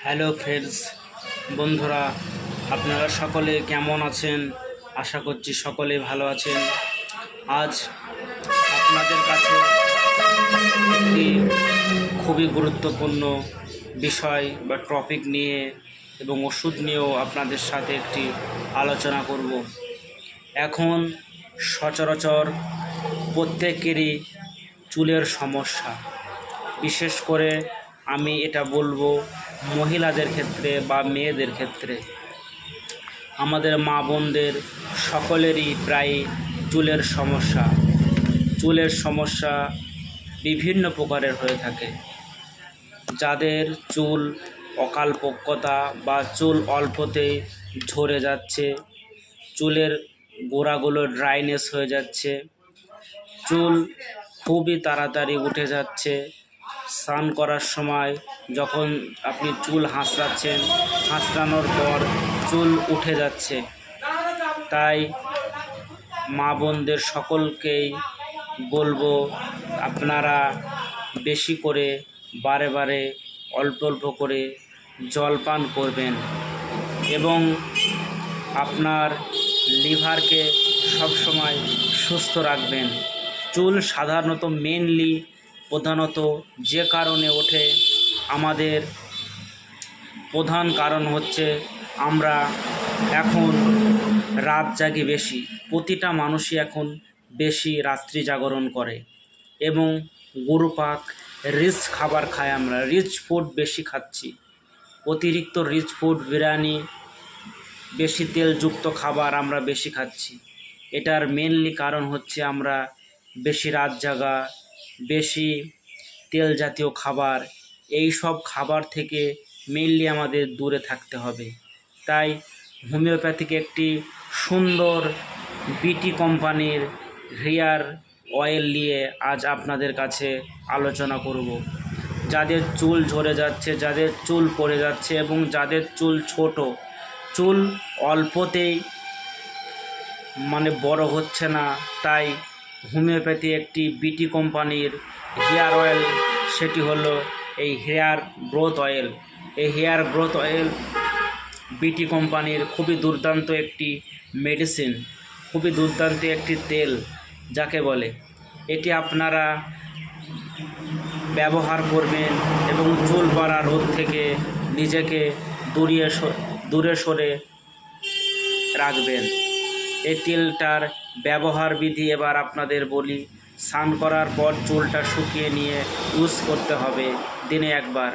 Hello friends, বন্ধুরা, আপনারা সকলে কেমন আছেন? আশা করছি সকলে ভালো আছেন। আজ আপনাদের কাছে একটি খুবই গুরুত্বপূর্ণ বিষয় বা টপিক নিয়ে এবং ওষুধ নিয়েও আপনাদের সাথে একটি আলোচনা করব। এখন সচরাচর প্রত্যেকেরই চুলের সমস্যা, বিশেষ করে আমি এটা বলবো মহিলাদের ক্ষেত্রে বা মেয়েদের ক্ষেত্রে। আমাদের মা বোনদের সকলেরই প্রায় চুলের সমস্যা বিভিন্ন প্রকারের হয়ে থাকে। যাদের চুল অকালপক্কতা বা চুল অল্পতেই ঝরে যাচ্ছে, চুলের গোড়াগুলো ড্রাইনেস হয়ে যাচ্ছে, চুল খুবই তাড়াতাড়ি উঠে যাচ্ছে, স্নান করার সময় যখন আপনি চুল হাঁচড়ানোর পর চুল উঠে যাচ্ছে। তাই মা বোনদের সকলকেই বলবো, আপনারা বেশি করে বারে বারে অল্প অল্প করে জল পান করবেন এবং আপনার লিভারকে সবসময় সুস্থ রাখবেন। চুল সাধারণত প্রধানত যে কারণে ওঠে, আমাদের প্রধান কারণ হচ্ছে আমরা এখন রাত জাগি বেশি। প্রতিটা মানুষই এখন বেশি রাত্রি জাগরণ করে এবং গুরুপাক রিচ খাবার খাই, আমরা রিচ ফুড বেশি খাচ্ছি। অতিরিক্ত রিচ ফুড, বিরিয়ানি, বেশি তেলযুক্ত খাবার আমরা বেশি খাচ্ছি। এটার মেনলি কারণ হচ্ছে আমরা বেশি রাত জাগা, বেশি তেল জাতীয় খাবার, এই সব খাবার থেকে মেনলি আমাদের দূরে থাকতে হবে। তাই হোমিওপ্যাথিক একটি সুন্দর বিটি কোম্পানির হেয়ার অয়েল নিয়ে আজ আপনাদের কাছে আলোচনা করব। যাদের চুল ঝরে যাচ্ছে, যাদের চুল পড়ে যাচ্ছে এবং যাদের চুল ছোট, চুল অল্পতেই বড় হচ্ছে না, তাই হোমিওপ্যাথি একটি বিটি কোম্পানির হেয়ার অয়েল, সেটি হলো এই হেয়ার গ্রোথ অয়েল। এই হেয়ার গ্রোথ অয়েল বিটি কোম্পানির খুবই দুর্দান্ত একটি মেডিসিন, খুবই দুর্দান্ত একটি তেল যাকে বলে। এটি আপনারা ব্যবহার করবেন এবং চুল পড়া রোগ থেকে নিজেকে দূরে সরে রাখবেন। এই তেলটার ব্যবহার বিধি এবার আপনাদের বলি। স্নান করার পর চুলটা শুকিয়ে নিয়ে ইউজ করতে হবে দিনে একবার।